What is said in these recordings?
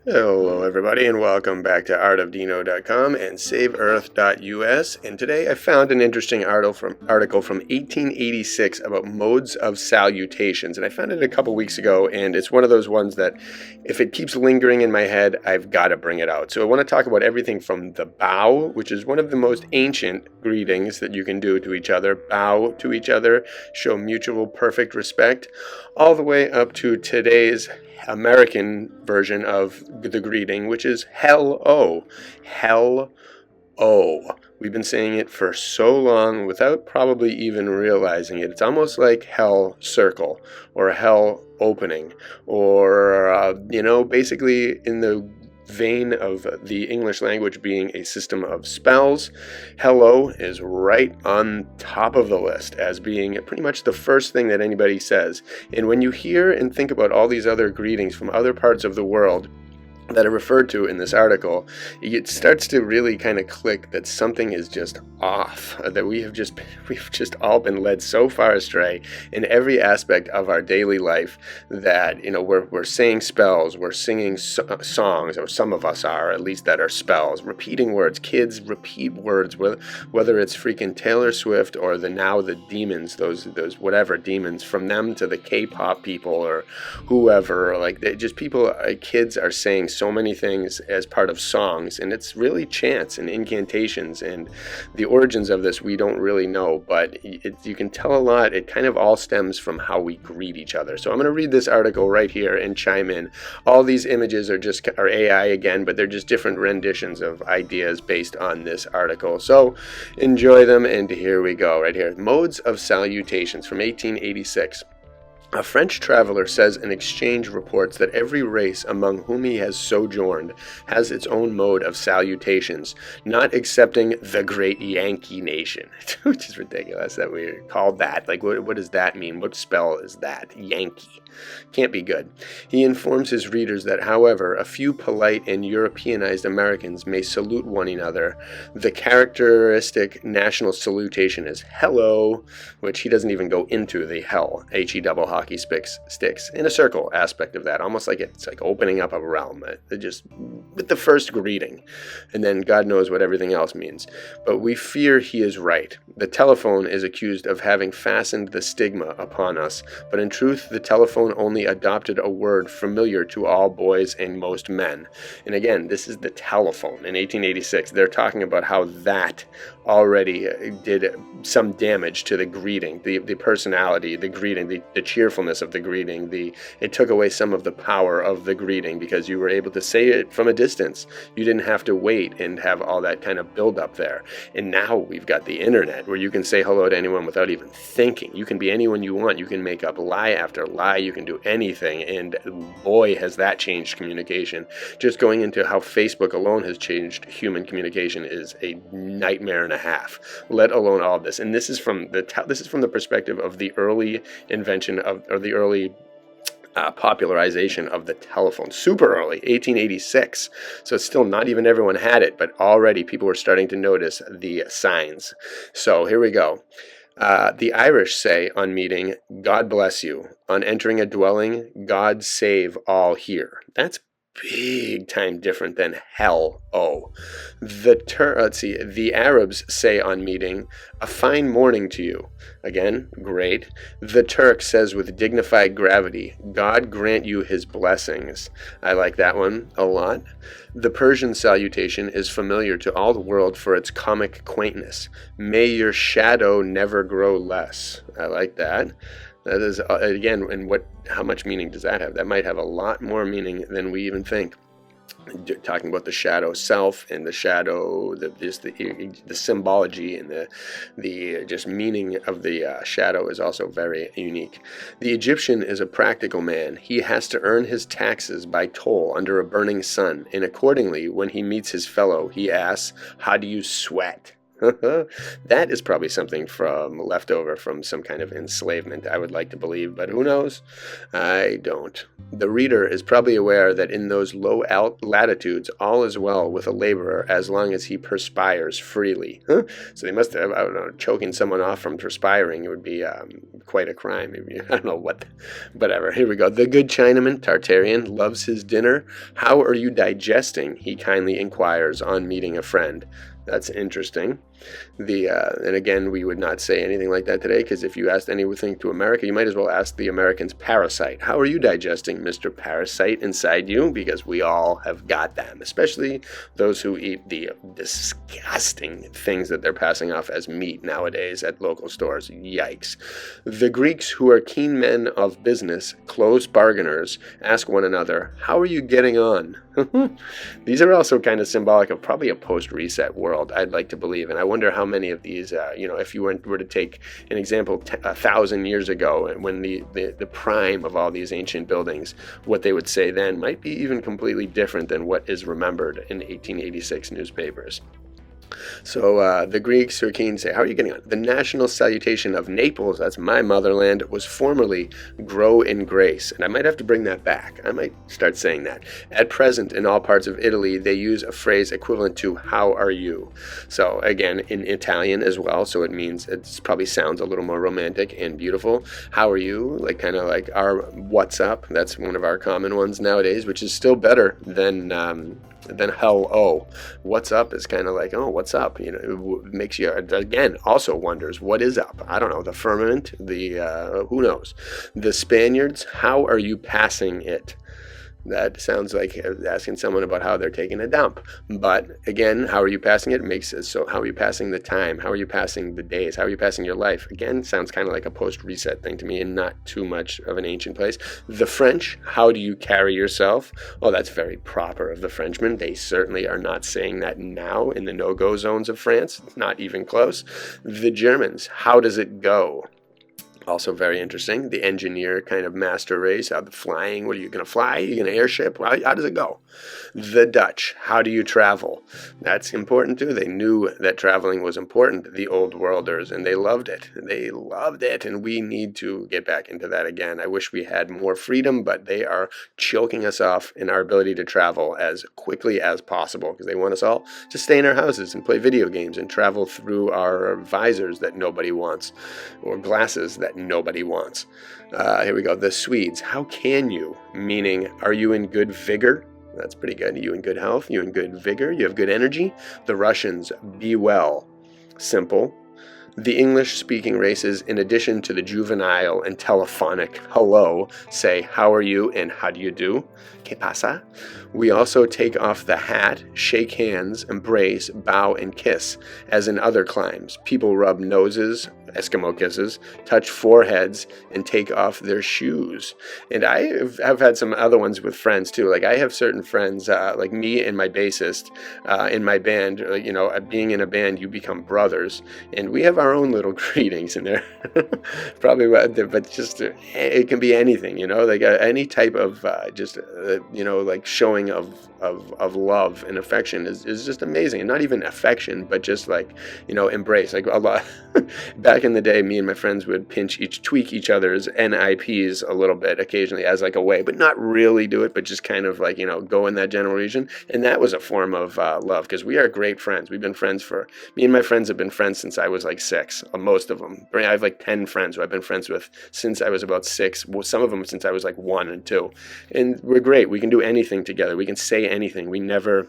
Hello, everybody, and welcome back to artofdino.com and saveearth.us. And today I found an interesting article from 1886 about modes of salutations. And I found it a couple weeks ago, and it's one of those ones that if it keeps lingering in my head, I've got to bring it out. So I want to talk about everything from the bow, which is one of the most ancient greetings that you can do to each other. Bow to each other, show mutual perfect respect, all the way up to today's American version of the greeting, which is hello. Hello. We've been saying it for so long without probably even realizing it. It's almost like hell circle or hell opening or, basically in the vein of the English language being a system of spells. Hello is right on top of the list as being pretty much the first thing that anybody says. And when you hear and think about all these other greetings from other parts of the world that are referred to in this article, it starts to really kind of click that something is just off, that we've just all been led so far astray in every aspect of our daily life that, we're saying spells, we're singing songs, or some of us are, at least, that are spells, repeating words. Kids repeat words, whether it's freaking Taylor Swift or the demons, those whatever demons, from them to the K-pop people or whoever, kids are saying so many things as part of songs, and it's really chants and incantations, and the origins of this we don't really know, but you can tell a lot. It kind of all stems from how we greet each other. So I'm going to read this article right here and chime in. All these images are AI again, but they're just different renditions of ideas based on this article. So enjoy them, and here we go right here. Modes of salutations from 1886. A French traveler says an exchange reports that every race among whom he has sojourned has its own mode of salutations, not excepting the great Yankee nation, which is ridiculous that we're called that. Like, what does that mean? What spell is that? Yankee. Can't be good. He informs his readers that, however, a few polite and Europeanized Americans may salute one another. The characteristic national salutation is hello, which he doesn't even go into the hell, H-E double hockey sticks, in a circle aspect of that, almost like it's like opening up a realm, just with the first greeting, and then God knows what everything else means. But we fear he is right. The telephone is accused of having fastened the stigma upon us, but in truth the telephone only adopted a word familiar to all boys and most men. And again, this is the telephone in 1886. They're talking about how that already did some damage to the greeting, the personality, the greeting, the cheerfulness of the greeting. It took away some of the power of the greeting because you were able to say it from a distance. You didn't have to wait and have all that kind of build up there. And now we've got the internet where you can say hello to anyone without even thinking. You can be anyone you want. You can make up lie after lie. You can do anything. And boy, has that changed communication. Just going into how Facebook alone has changed human communication is a nightmare and a half, let alone all of this. And this is from the perspective of the early invention or the early popularization of the telephone. Super early, 1886. So it's still not even everyone had it, but already people were starting to notice the signs. So here we go. The Irish say on meeting, God bless you. On entering a dwelling, God save all here. That's big time different than hell. The Arabs say on meeting, a fine morning to you. Again, great. The Turk says with dignified gravity, God grant you his blessings. I like that one a lot. The Persian salutation is familiar to all the world for its comic quaintness. May your shadow never grow less. I like that. That is, again, and how much meaning does that have? That might have a lot more meaning than we even think. Talking about the shadow self and the shadow, the symbology and the just meaning of the shadow is also very unique. The Egyptian is a practical man. He has to earn his taxes by toll under a burning sun, and accordingly, when he meets his fellow, he asks, "How do you sweat?" That is probably something from leftover from some kind of enslavement, I would like to believe, but who knows? I don't. The reader is probably aware that in those low latitudes, all is well with a laborer as long as he perspires freely. Huh? So they must have, I don't know, choking someone off from perspiring, it would be quite a crime. Maybe, I don't know what, whatever. Here we go. The good Chinaman, Tartarian, loves his dinner. How are you digesting? He kindly inquires on meeting a friend. That's interesting. And again, we would not say anything like that today, because if you asked anything to America, you might as well ask the Americans parasite. How are you digesting, Mr. Parasite, inside you? Because we all have got them, especially those who eat the disgusting things that they're passing off as meat nowadays at local stores. Yikes. The Greeks, who are keen men of business, close bargainers, ask one another, how are you getting on? These are also kind of symbolic of probably a post-reset world, I'd like to believe. And I wonder how many of these, if you were to take an example 1,000 years ago, when the prime of all these ancient buildings, what they would say then might be even completely different than what is remembered in 1886 newspapers. So the Greeks who are keen say, how are you getting on? The national salutation of Naples, that's my motherland, was formerly grow in grace. And I might have to bring that back. I might start saying that. At present, in all parts of Italy, they use a phrase equivalent to how are you? So again, in Italian as well. So it means, it probably sounds a little more romantic and beautiful. How are you? Like kind of like our what's up. That's one of our common ones nowadays, which is still better than hello. What's up is kind of like, oh, what's up? It makes you, again, also wonders, what is up? I don't know, the firmament, who knows? The Spaniards, how are you passing it? That sounds like asking someone about how they're taking a dump. But again, how are you passing it? Makes it so. How are you passing the time? How are you passing the days? How are you passing your life? Again, sounds kind of like a post-reset thing to me, and not too much of an ancient place. The French, how do you carry yourself? Oh, that's very proper of the Frenchmen. They certainly are not saying that now in the no-go zones of France. Not even close. The Germans, how does it go? Also very interesting. The engineer kind of master race, how the flying, what are you going to fly? Are you going to airship? How does it go? The Dutch, how do you travel? That's important too. They knew that traveling was important, the old worlders, and they loved it. They loved it, and we need to get back into that again. I wish we had more freedom, but they are choking us off in our ability to travel as quickly as possible, because they want us all to stay in our houses and play video games and travel through our visors that nobody wants, or glasses that nobody wants. Here we go. The Swedes, how can you? Meaning, are you in good vigor? That's pretty good. Are you in good health? You in good vigor? You have good energy? The Russians, be well. Simple. The English-speaking races, in addition to the juvenile and telephonic hello, say how are you and how do you do? ¿Qué pasa? We also take off the hat, shake hands, embrace, bow, and kiss, as in other climes. People rub noses, Eskimo kisses, touch foreheads, and take off their shoes. And I have had some other ones with friends too. Like I have certain friends, like me and my bassist in my band. Being in a band, you become brothers, and we have our own little greetings in there. Probably, but just it can be anything. Like any type of like showing of love and affection is just amazing. And not even affection, but just like embrace. Like a lot back in the day, me and my friends would tweak each other's NIPs a little bit occasionally as like a way, but not really do it, but just kind of like go in that general region. And that was a form of love, because we are great friends. We've been friends me and my friends have been friends since I was like 6. Most of them. I have like 10 friends who I've been friends with since I was about 6. Some of them since I was like 1 and 2. And we're great. We can do anything together. We can say anything. We never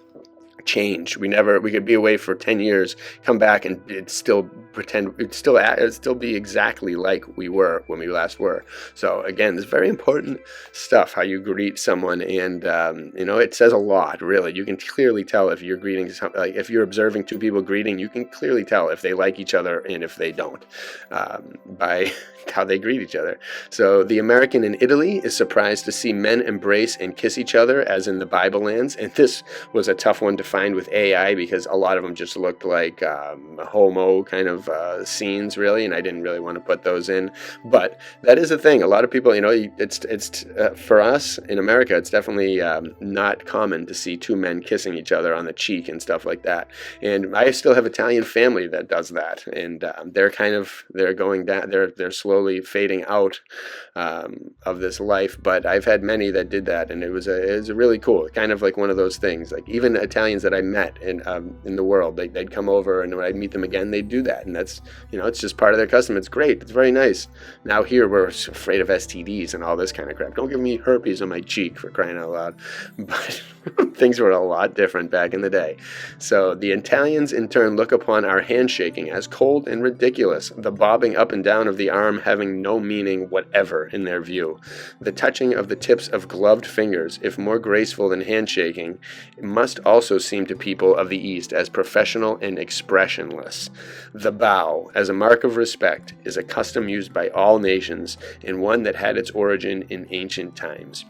change. We could be away for 10 years, come back, and it'd still be exactly like we were when we last were. So again, it's very important stuff, how you greet someone, and it says a lot, really. You can clearly tell if you're greeting like if you're observing two people greeting, you can clearly tell if they like each other and if they don't, by how they greet each other. So the American in Italy is surprised to see men embrace and kiss each other as in the Bible lands, and this was a tough one to find find with AI, because a lot of them just looked like homo kind of scenes, really, and I didn't really want to put those in. But that is a thing. A lot of people, it's for us in America, it's definitely not common to see two men kissing each other on the cheek and stuff like that. And I still have Italian family that does that, and they're going down. They're slowly fading out of this life. But I've had many that did that, and it was a really cool, kind of like one of those things. Like even Italians that I met in the world, they'd come over, and when I'd meet them again, they'd do that, and that's it's just part of their custom. It's great. It's very nice. Now here we're afraid of STDs and all this kind of crap. Don't give me herpes on my cheek, for crying out loud. But things were a lot different back in the day. So the Italians in turn look upon our handshaking as cold and ridiculous, the bobbing up and down of the arm having no meaning whatever in their view. The touching of the tips of gloved fingers, if more graceful than handshaking, must also seem to people of the East as professional and expressionless. The bow, as a mark of respect, is a custom used by all nations, and one that had its origin in ancient times.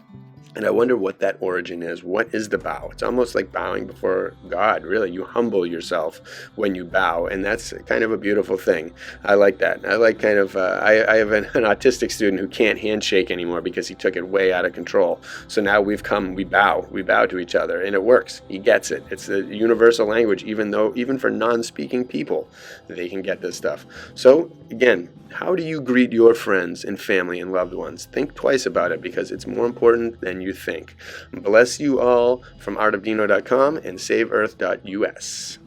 And I wonder what that origin is. What is the bow? It's almost like bowing before God, really. You humble yourself when you bow, and that's kind of a beautiful thing. I like that. I like kind of, I have an autistic student who can't handshake anymore because he took it way out of control. So now we bow to each other, and it works. He gets it. It's a universal language, even for non-speaking people, they can get this stuff. So again, how do you greet your friends and family and loved ones? Think twice about it, because it's more important than you think. Bless you all from artofdino.com and saveearth.us.